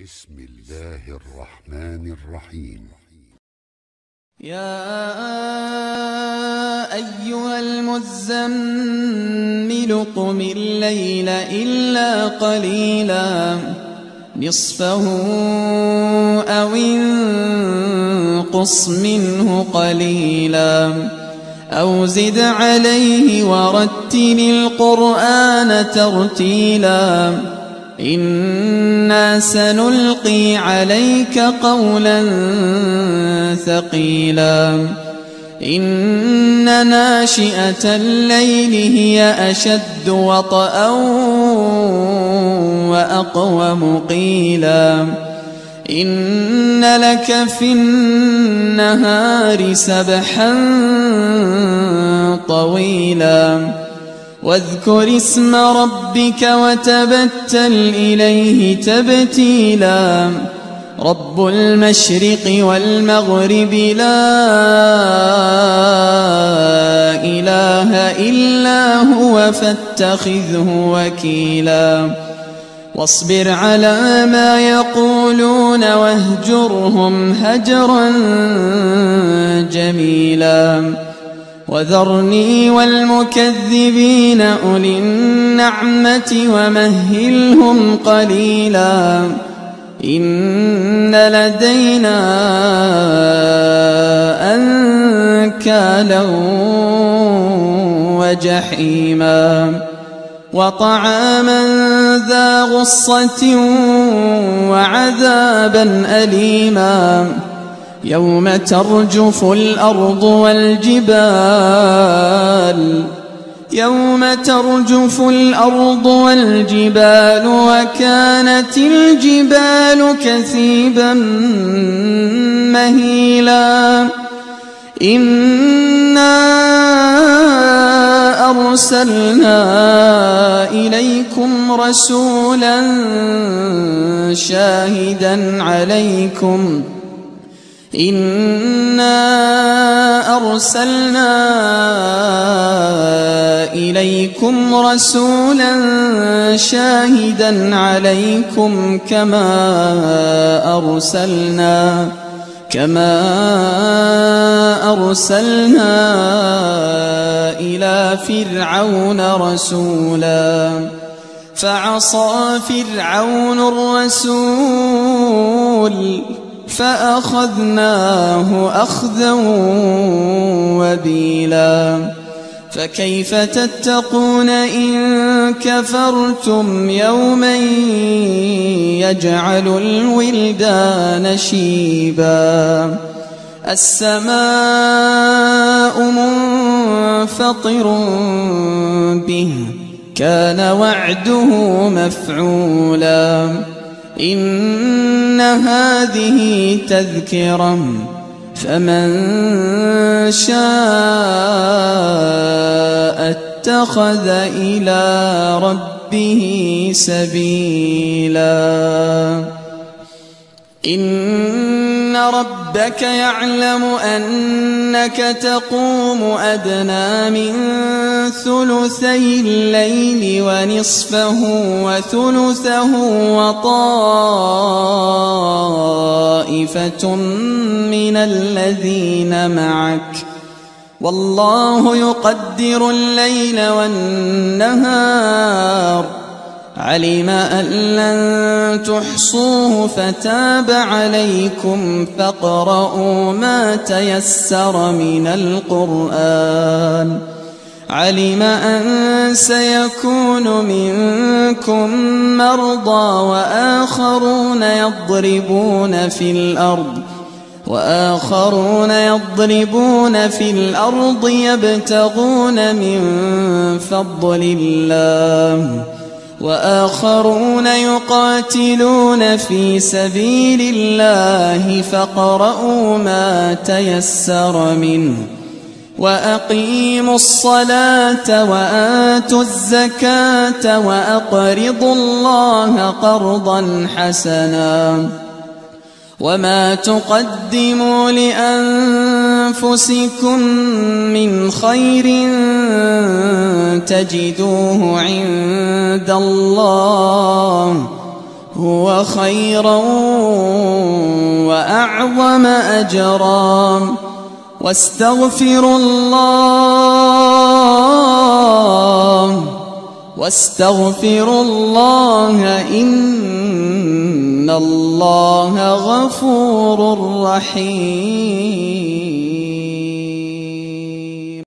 بسم الله الرحمن الرحيم. يا أيها المزمل قم الليل إلا قليلا نصفه أو انقص منه قليلا أو زد عليه ورتل القرآن ترتيلا إنا سنلقي عليك قولا ثقيلا إن ناشئة الليل هي أشد وطئا وأقوم قيلا إن لك في النهار سبحا طويلا واذكر اسم ربك وتبتل إليه تبتيلا رب المشرق والمغرب لا إله إلا هو فاتخذه وكيلا واصبر على ما يقولون واهجرهم هجرا جميلا وذرني والمكذبين أولي النعمة ومهلهم قليلا إن لدينا أنكالا وجحيما وطعاما ذا غصة وعذابا أليما يوم ترجف الأرض والجبال وكانت الجبال كثيبا مهيلا إنا أرسلنا إليكم رسولا شاهدا عليكم إنا أرسلنا إليكم رسولا شاهدا عليكم كما أرسلنا إلى فرعون رسولا فعصى فرعون الرسول فأخذناه أخذا وبيلا فكيف تتقون إن كفرتم يوما يجعل الولدان شيبا السماء منفطر به كان وعده مفعولا إن هذه تذكرة فمن شاء اتخذ إلى ربه سبيلا إن ربك يعلم أنك تقوم أدنى من ثلثي الليل ونصفه وثلثه وطائفة من الذين معك والله يقدر الليل والنهار علم أن لن تحصوه فتاب عليكم فاقرؤوا ما تيسر من القرآن علم أن سيكون منكم مرضى وآخرون يضربون في الأرض يبتغون من فضل الله وآخرون يقاتلون في سبيل الله فاقرؤوا ما تيسر منه وأقيموا الصلاة وآتوا الزكاة وأقرضوا الله قرضا حسنا وما تقدموا لأنفسكم من خير تجدوه عند الله هو خيرا وأعظم أجرا واستغفروا الله إن الله غفور رحيم.